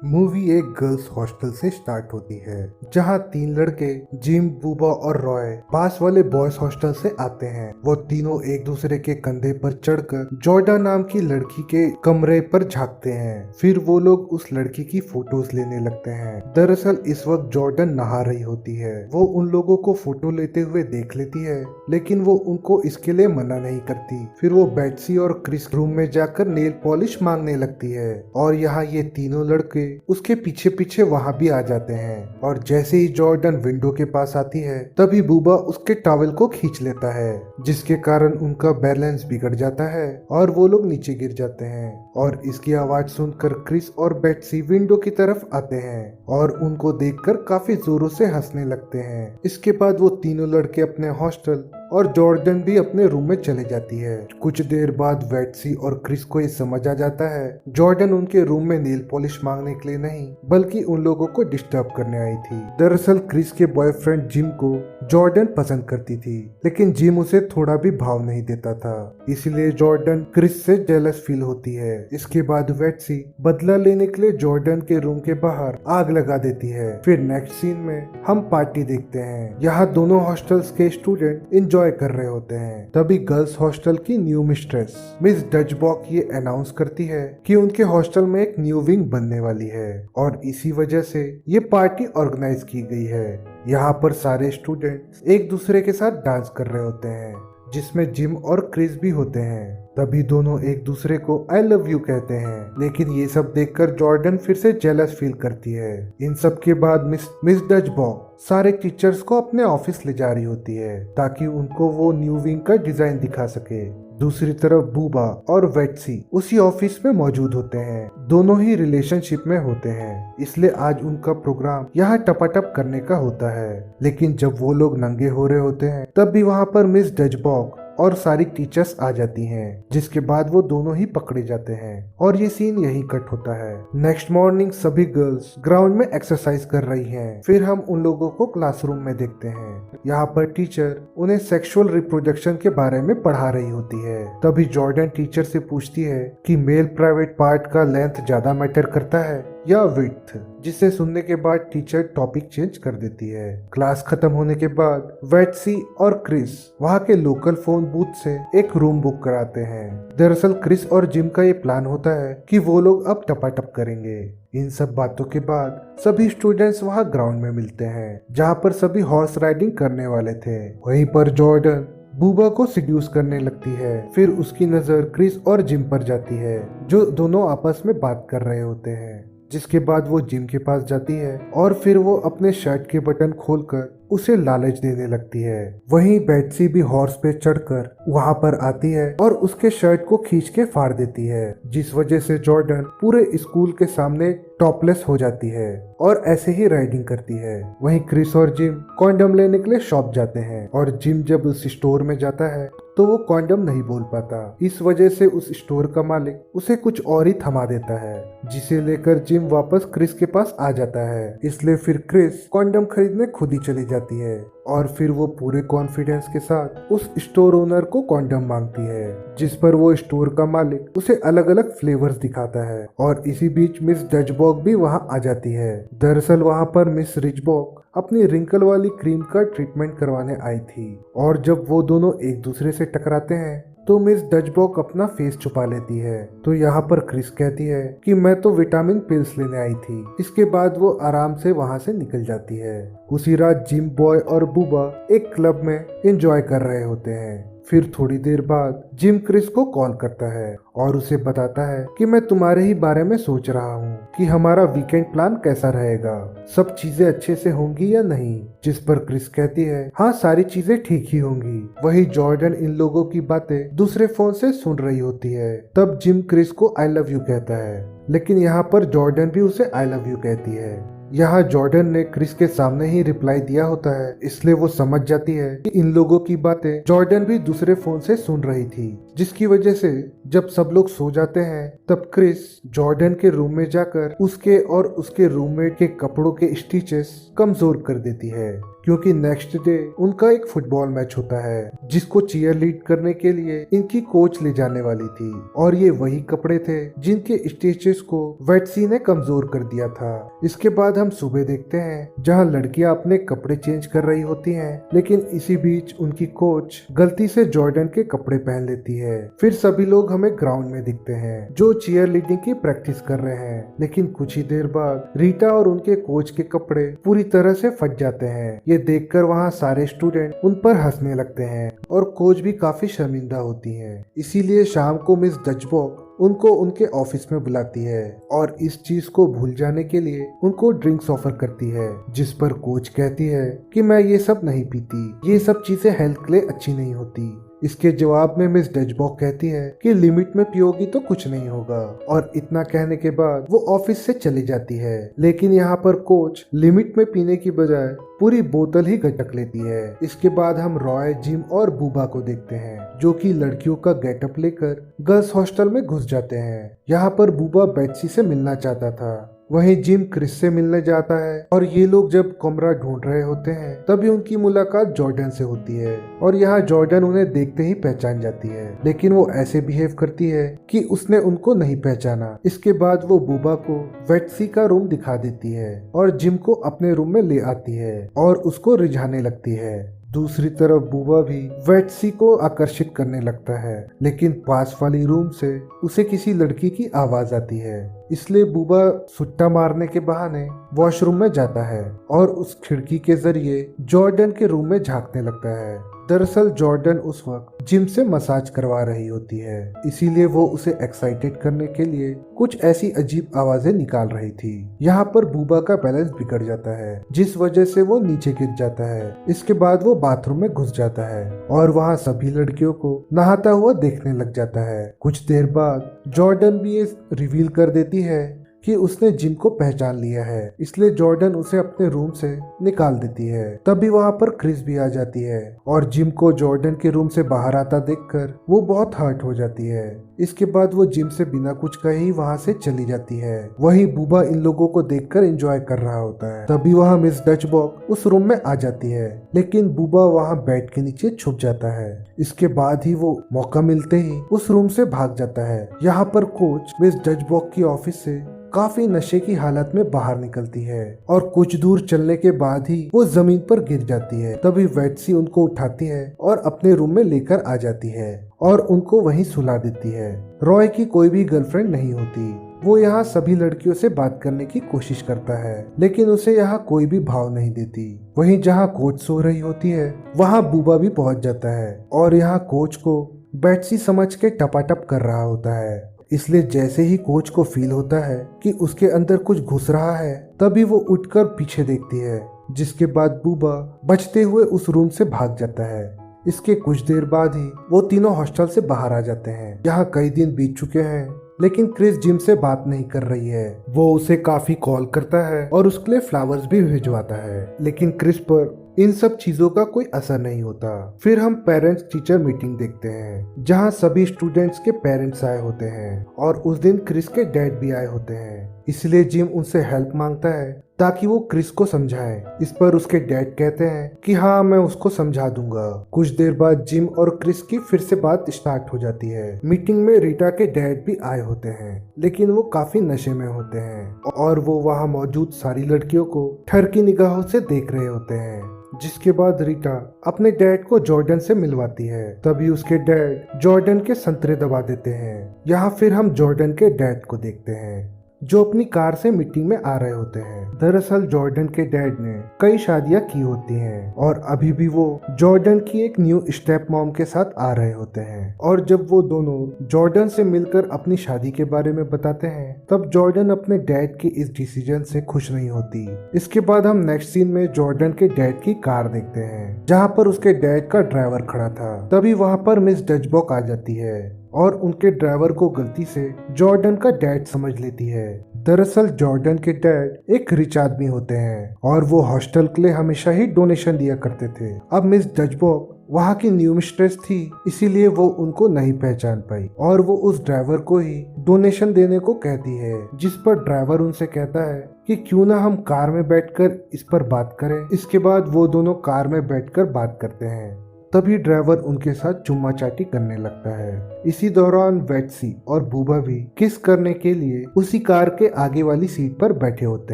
Movie एक girls hostel से start होती है जहां तीन लड़के जिम, बूबा और रॉय पास वाले बॉयज हॉस्टल से आते हैं। वो तीनों एक दूसरे के कंधे पर चढ़कर जॉर्डन नाम की लड़की के कमरे पर झांकते हैं। फिर वो लोग उस लड़की की फोटोज लेने लगते हैं। दरअसल इस वक्त जॉर्डन नहा रही होती है। वो उन लोगों को फोटो लेते हुए देख लेती है, लेकिन वो उनको इसके लिए मना नहीं करती। फिर वो बेट्सी और क्रिस रूम में जाकर नेल पॉलिश मांगने लगती है और यहाँ ये तीनों लड़के उसके पीछे पीछे वहाँ भी आ जाते हैं। और जैसे ही जॉर्डन विंडो के पास आती है तभी बूबा उसके टॉवेल को खींच लेता है, जिसके कारण उनका बैलेंस बिगड़ जाता है और वो लोग नीचे गिर जाते हैं। और इसकी आवाज सुनकर क्रिस और बेट्सी विंडो की तरफ आते हैं और उनको देखकर काफी जोरों से हंसने लगते हैं। इसके बाद वो तीनों लड़के अपने हॉस्टल और जॉर्डन भी अपने रूम में चले जाती है। कुछ देर बाद बेट्सी और क्रिस को ये समझ आ जाता है जॉर्डन उनके रूम में नेल पॉलिश मांगने के लिए नहीं बल्कि उन लोगों को डिस्टर्ब करने आई थी। दरअसल क्रिस के बॉयफ्रेंड जिम को जॉर्डन पसंद करती थी, लेकिन जिम उसे थोड़ा भी भाव नहीं देता था, इसलिए जॉर्डन क्रिस से जेलस फील होती है। इसके बाद बेट्सी बदला लेने के लिए जॉर्डन के रूम के बाहर आग लगा देती है। फिर नेक्स्ट सीन में हम पार्टी देखते हैं। यहाँ दोनों हॉस्टल्स के स्टूडेंट एंजॉय कर रहे होते हैं। तभी गर्ल्स हॉस्टल की न्यू मिस्ट्रेस मिस डचबॉक ये अनाउंस करती है कि उनके हॉस्टल में एक न्यू विंग बनने वाली है और इसी वजह से ये पार्टी ऑर्गेनाइज की गई है। यहाँ पर सारे स्टूडेंट एक दूसरे के साथ डांस कर रहे होते हैं, जिसमें जिम और क्रिस भी होते हैं। तभी दोनों एक दूसरे को आई लव यू कहते हैं, लेकिन ये सब देखकर जॉर्डन फिर से जेलस फील करती है। इन सब के बाद मिस डचबॉक सारे टीचर्स को अपने ऑफिस ले जा रही होती है ताकि उनको वो न्यू विंग का डिजाइन दिखा सके। दूसरी तरफ बूबा और वेट्सी उसी ऑफिस में मौजूद होते हैं। दोनों ही रिलेशनशिप में होते हैं, इसलिए आज उनका प्रोग्राम यहाँ टपाटप करने का होता है। लेकिन जब वो लोग नंगे हो रहे होते हैं तब भी वहाँ पर मिस डचबॉक और सारी टीचर्स आ जाती हैं, जिसके बाद वो दोनों ही पकड़े जाते हैं और ये सीन यही कट होता है। नेक्स्ट मॉर्निंग सभी गर्ल्स ग्राउंड में एक्सरसाइज कर रही हैं। फिर हम उन लोगों को क्लासरूम में देखते हैं। यहाँ पर टीचर उन्हें सेक्सुअल रिप्रोडक्शन के बारे में पढ़ा रही होती है। तभी जॉर्डन टीचर से पूछती है कि मेल प्राइवेट पार्ट का लेंथ ज्यादा मैटर करता है या विड्थ, जिसे सुनने के बाद टीचर टॉपिक चेंज कर देती है। क्लास खत्म होने के बाद वेट्सी और क्रिस वहाँ के लोकल फोन बूथ से एक रूम बुक कराते हैं। दरअसल क्रिस और जिम का ये प्लान होता है कि वो लोग अब टपाटप करेंगे। इन सब बातों के बाद सभी स्टूडेंट्स वहाँ ग्राउंड में मिलते हैं, जहाँ पर सभी हॉर्स राइडिंग करने वाले थे। वहीं पर जॉर्डन बूबा को सिड्यूस करने लगती है। फिर उसकी नजर क्रिस और जिम पर जाती है, जो दोनों आपस में बात कर रहे होते हैं। जिसके बाद वो जिम के पास जाती है और फिर वो अपने शर्ट के बटन खोलकर उसे लालच देने लगती है। वहीं बेट्सी भी हॉर्स पे चढ़कर वहां पर आती है और उसके शर्ट को खींच के फाड़ देती है, जिस वजह से जॉर्डन पूरे स्कूल के सामने टॉपलेस हो जाती है और ऐसे ही राइडिंग करती है। वहीं क्रिस और जिम कॉन्डम लेने के लिए शॉप जाते हैं और जिम जब उस स्टोर में जाता है तो वो कॉन्डम नहीं बोल पाता। इस वजह से उस स्टोर का मालिक उसे कुछ और ही थमा देता है, जिसे लेकर जिम वापस क्रिस के पास आ जाता है। इसलिए फिर क्रिस कॉन्डम खरीदने खुद ही चली जाती है और फिर वो पूरे कॉन्फिडेंस के साथ उस स्टोर ओनर को कॉन्डम मांगती है, जिस पर वो स्टोर का मालिक उसे अलग अलग फ्लेवर्स दिखाता है। और इसी बीच मिस डचबॉक भी वहाँ आ जाती है। दरअसल वहाँ पर मिस रिचबॉक अपनी रिंकल वाली क्रीम का ट्रीटमेंट करवाने आई थी और जब वो दोनों एक दूसरे से टकराते हैं तो मिस डचबॉक अपना फेस छुपा लेती है। तो यहाँ पर क्रिस कहती है कि मैं तो विटामिन पिल्स लेने आई थी। इसके बाद वो आराम से वहाँ से निकल जाती है। उसी रात जिम, बॉय और बूबा एक क्लब में एंजॉय कर रहे होते हैं। फिर थोड़ी देर बाद जिम क्रिस को कॉल करता है और उसे बताता है कि मैं तुम्हारे ही बारे में सोच रहा हूँ कि हमारा वीकेंड प्लान कैसा रहेगा, सब चीजें अच्छे से होंगी या नहीं। जिस पर क्रिस कहती है हाँ, सारी चीजें ठीक ही होंगी। वही जॉर्डन इन लोगों की बातें दूसरे फोन से सुन रही होती है। तब जिम क्रिस को आई लव यू कहता है, लेकिन यहाँ पर जॉर्डन भी उसे आई लव यू कहती है। यहाँ जॉर्डन ने क्रिस के सामने ही रिप्लाई दिया होता है, इसलिए वो समझ जाती है कि इन लोगों की बातें जॉर्डन भी दूसरे फोन से सुन रही थी, जिसकी वजह से जब सब लोग सो जाते हैं तब क्रिस जॉर्डन के रूम में जाकर उसके और उसके रूममेट के कपड़ों के स्टिचेस कमजोर कर देती है, क्योंकि नेक्स्ट डे उनका एक फुटबॉल मैच होता है जिसको चीयर लीड करने के लिए इनकी कोच ले जाने वाली थी, और ये वही कपड़े थे जिनके स्टिचेस को वेट्सी ने कमजोर कर दिया था। इसके बाद हम सुबह देखते हैं जहां लड़कियां अपने कपड़े चेंज कर रही होती हैं, लेकिन इसी बीच उनकी कोच गलती से जॉर्डन के कपड़े पहन लेती है। फिर सभी लोग हमें ग्राउंड में दिखते हैं जो चीयर लीडिंग की प्रैक्टिस कर रहे हैं, लेकिन कुछ ही देर बाद रीटा और उनके कोच के कपड़े पूरी तरह से फट जाते हैं। ये देखकर वहाँ सारे स्टूडेंट उन पर हंसने लगते हैं और कोच भी काफी शर्मिंदा होती हैं। इसीलिए शाम को मिस डचबॉक उनको उनके ऑफिस में बुलाती है और इस चीज को भूल जाने के लिए उनको ड्रिंक्स ऑफर करती है, जिस पर कोच कहती है कि मैं ये सब नहीं पीती, ये सब चीजें हेल्थ के लिए अच्छी नहीं होती। इसके जवाब में मिस डचबॉक कहती है कि लिमिट में पियोगी तो कुछ नहीं होगा, और इतना कहने के बाद वो ऑफिस से चली जाती है। लेकिन यहाँ पर कोच लिमिट में पीने की बजाय पूरी बोतल ही गटक लेती है। इसके बाद हम रॉय, जिम और बूबा को देखते हैं जो कि लड़कियों का गेटअप लेकर गर्ल्स हॉस्टल में घुस जाते हैं। यहाँ पर बूबा बेट्सी से मिलना चाहता था, वहीं जिम क्रिस से मिलने जाता है, और ये लोग जब कमरा ढूंढ रहे होते हैं तभी उनकी मुलाकात जॉर्डन से होती है, और यहाँ जॉर्डन उन्हें देखते ही पहचान जाती है, लेकिन वो ऐसे बिहेव करती है कि उसने उनको नहीं पहचाना। इसके बाद वो बूबा को वेट्सी का रूम दिखा देती है और जिम को अपने रूम में ले आती है और उसको रिझाने लगती है। दूसरी तरफ बूबा भी वेट्सी को आकर्षित करने लगता है, लेकिन पास वाली रूम से उसे किसी लड़की की आवाज आती है, इसलिए बूबा सुट्टा मारने के बहाने वॉशरूम में जाता है और उस खिड़की के जरिए जॉर्डन के रूम में झांकने लगता है। दरअसल जॉर्डन उस वक्त जिम से मसाज करवा रही होती है, इसीलिए वो उसे एक्साइटेड करने के लिए कुछ ऐसी अजीब आवाजें निकाल रही थी। यहाँ पर बूबा का बैलेंस बिगड़ जाता है, जिस वजह से वो नीचे गिर जाता है। इसके बाद वो बाथरूम में घुस जाता है और वहाँ सभी लड़कियों को नहाता हुआ देखने लग जाता है। कुछ देर बाद जॉर्डन भी ये रिवील कर देती है कि उसने जिम को पहचान लिया है, इसलिए जॉर्डन उसे अपने रूम से निकाल देती है। तभी वहाँ पर क्रिस भी आ जाती है और जिम को जॉर्डन के रूम से बाहर आता देखकर वो बहुत हर्ट हो जाती है। इसके बाद वो जिम से बिना कुछ कहे ही वहाँ से चली जाती है। वहीं बूबा इन लोगों को देखकर एंजॉय कर रहा होता है। तभी वहाँ मिस डचबॉक उस रूम में आ जाती है, लेकिन बूबा वहाँ बेड के नीचे छुप जाता है। इसके बाद ही वो मौका मिलते ही उस रूम से भाग जाता है। यहाँ पर कोच मिस डचबॉक की ऑफिस से काफी नशे की हालत में बाहर निकलती है और कुछ दूर चलने के बाद ही वो जमीन पर गिर जाती है। तभी वेट्सी उनको उठाती है और अपने रूम में लेकर आ जाती है और उनको वहीं सुला देती है। रॉय की कोई भी गर्लफ्रेंड नहीं होती। वो यहाँ सभी लड़कियों से बात करने की कोशिश करता है, लेकिन उसे यहाँ कोई भी भाव नहीं देती। वहीं जहाँ कोच सो रही होती है वहाँ बूबा भी पहुँच जाता है और यहाँ कोच को बेट्सी समझ के टपाटप कर रहा होता है। इसलिए जैसे ही कोच को फील होता है कि उसके अंदर कुछ घुस रहा है, तभी वो उठकर पीछे देखती है, जिसके बाद बूबा बचते हुए उस रूम से भाग जाता है। इसके कुछ देर बाद ही वो तीनों हॉस्टल से बाहर आ जाते हैं। यहाँ कई दिन बीत चुके हैं, लेकिन क्रिस जिम से बात नहीं कर रही है। वो उसे काफी कॉल करता है और उसके लिए फ्लावर्स भी भिजवाता है, लेकिन क्रिस पर इन सब चीजों का कोई असर नहीं होता। फिर हम पेरेंट्स टीचर मीटिंग देखते हैं, जहां सभी स्टूडेंट्स के पेरेंट्स आए होते हैं और उस दिन क्रिस के डैड भी आए होते हैं। इसलिए जिम उनसे हेल्प मांगता है ताकि वो क्रिस को समझाए। इस पर उसके डैड कहते हैं कि हाँ, मैं उसको समझा दूंगा। कुछ देर बाद जिम और क्रिस की फिर से बात स्टार्ट हो जाती है। मीटिंग में रीटा के डैड भी आए होते हैं, लेकिन वो काफी नशे में होते हैं और वो वहाँ मौजूद सारी लड़कियों को ठरकी निगाहों से देख रहे होते हैं। जिसके बाद रीटा अपने डैड को जॉर्डन से मिलवाती है। तभी उसके डैड जॉर्डन के संतरे दबा देते हैं। यहाँ फिर हम जॉर्डन के डैड को देखते हैं जो अपनी कार से मीटिंग में आ रहे होते हैं। दरअसल जॉर्डन के डैड ने कई शादियां की होती हैं और अभी भी वो जॉर्डन की एक न्यू स्टेप मॉम के साथ आ रहे होते हैं। और जब वो दोनों जॉर्डन से मिलकर अपनी शादी के बारे में बताते हैं, तब जॉर्डन अपने डैड के इस डिसीजन से खुश नहीं होती। इसके बाद हम नेक्स्ट सीन में जॉर्डन के डैड की कार देखते हैं, जहाँ पर उसके डैड का ड्राइवर खड़ा था। तभी वहाँ पर मिस डचबॉक आ जाती है और उनके ड्राइवर को गलती से जॉर्डन का डैड समझ लेती है। दरअसल जॉर्डन के डैड एक रिच आदमी होते हैं और वो हॉस्टल के लिए हमेशा ही डोनेशन दिया करते थे। अब मिस डचबॉक वहाँ की न्यू मिस्ट्रेस थी, इसीलिए वो उनको नहीं पहचान पाई और वो उस ड्राइवर को ही डोनेशन देने को कहती है, जिस पर ड्राइवर उनसे कहता है कि क्यों ना हम कार में बैठकर इस पर बात करें। इसके बाद वो दोनों कार में बैठकर बात करते हैं। तभी ड्राइवर उनके साथ चुम्मा चाटी करने लगता है। इसी दौरान वेट्सी और बूबा भी किस करने के लिए उसी कार के आगे वाली सीट पर बैठे होते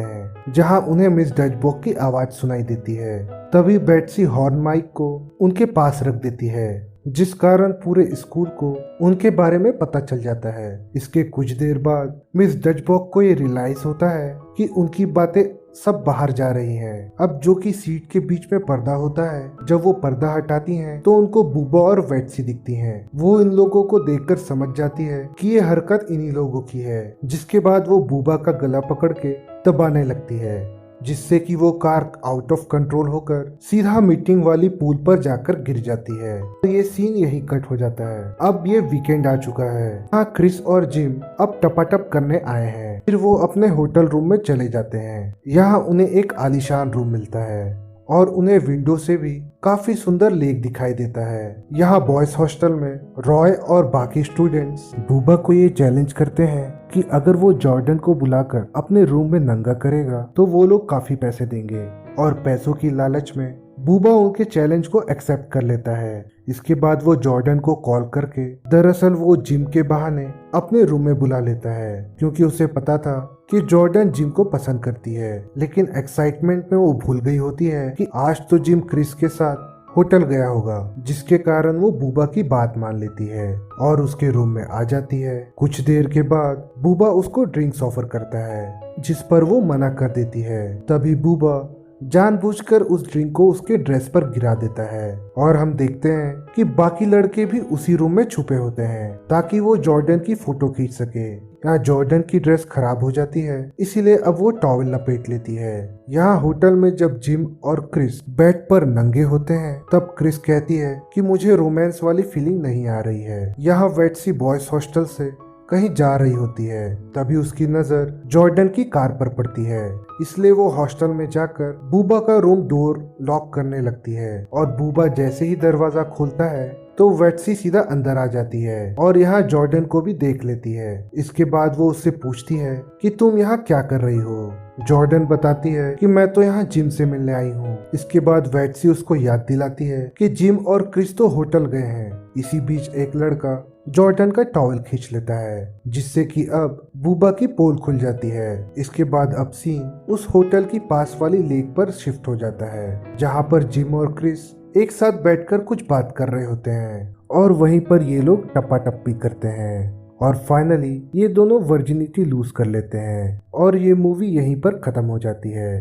हैं, जहां उन्हें मिस डचबॉक की आवाज सुनाई देती है। तभी बेट्सी हॉर्न माइक को उनके पास रख देती है, जिस कारण पूरे स्कूल को उनके बारे में पता चल जाता है। इसके कुछ देर बाद मिस डचबॉक को ये रियलाइज होता है कि उनकी बातें सब बाहर जा रही हैं। अब जो कि सीट के बीच में पर्दा होता है, जब वो पर्दा हटाती हैं तो उनको बूबा और वेट्सी दिखती हैं। वो इन लोगों को देखकर समझ जाती है कि ये हरकत इन्हीं लोगों की है। जिसके बाद वो बूबा का गला पकड़ के दबाने लगती है, जिससे कि वो कार आउट ऑफ कंट्रोल होकर सीधा मीटिंग वाली पूल पर जाकर गिर जाती है। तो ये सीन यही कट हो जाता है। अब ये वीकेंड आ चुका है। हाँ, क्रिस और जिम अब टपाटप करने आए हैं। फिर वो अपने होटल रूम में चले जाते हैं। यहाँ उन्हें एक आलीशान रूम मिलता है और उन्हें विंडो से भी काफी सुंदर लेक दिखाई देता है। यहाँ बॉयज हॉस्टल में रॉय और बाकी स्टूडेंट्स बूबा को ये चैलेंज करते हैं कि अगर वो जॉर्डन को बुलाकर अपने रूम में नंगा करेगा तो वो लोग काफी पैसे देंगे, और पैसों की लालच में बूबा उनके चैलेंज को एक्सेप्ट कर लेता है। इसके बाद वो जॉर्डन को कॉल करके दरअसल वो जिम के बहाने अपने रूम में बुला लेता है, क्योंकि उसे पता था कि जॉर्डन जिम को पसंद करती है। लेकिन एक्साइटमेंट में वो भूल गई होती है कि आज तो जिम क्रिस के साथ होटल गया होगा, जिसके कारण वो बूबा की बात मान लेती है और उसके रूम में आ जाती है। कुछ देर के बाद बूबा उसको ड्रिंक्स ऑफर करता है, जिस पर वो मना कर देती है। तभी बूबा जानबूझकर उस ड्रिंक को उसके ड्रेस पर गिरा देता है और हम देखते हैं कि बाकी लड़के भी उसी रूम में छुपे होते हैं ताकि वो जॉर्डन की फोटो खींच सके। यहाँ जॉर्डन की ड्रेस खराब हो जाती है, इसीलिए अब वो टॉवेल लपेट लेती है। यहाँ होटल में जब जिम और क्रिस बेड पर नंगे होते हैं, तब क्रिस कहती है कि मुझे रोमांस वाली फीलिंग नहीं आ रही है। यहाँ वेट्सी बॉयज हॉस्टल से कहीं जा रही होती है। तभी उसकी नजर जॉर्डन की कार पर पड़ती है, इसलिए वो हॉस्टल में जाकर बूबा का रूम डोर लॉक करने लगती है। और बूबा जैसे ही दरवाजा खोलता है तो वेट्सी सीधा अंदर आ जाती है और यहाँ जॉर्डन को भी देख लेती है। इसके बाद वो उससे पूछती है कि तुम यहाँ क्या कर रही हो। जॉर्डन बताती है कि मैं तो यहाँ जिम से मिलने आई हूँ। इसके बाद वेट्सी उसको याद दिलाती है कि जिम और क्रिस तो होटल गए हैं। इसी बीच एक लड़का जॉर्डन का टॉवेल खींच लेता है, जिससे कि अब बूबा की पोल खुल जाती है। इसके बाद अब सीन उस होटल की पास वाली लेक पर शिफ्ट हो जाता है, जहाँ पर जिम और क्रिस एक साथ बैठकर कुछ बात कर रहे होते हैं और वहीं पर ये लोग टपाटप्पी करते हैं और फाइनली ये दोनों वर्जिनिटी लूज कर लेते हैं और ये मूवी यहीं पर खत्म हो जाती है।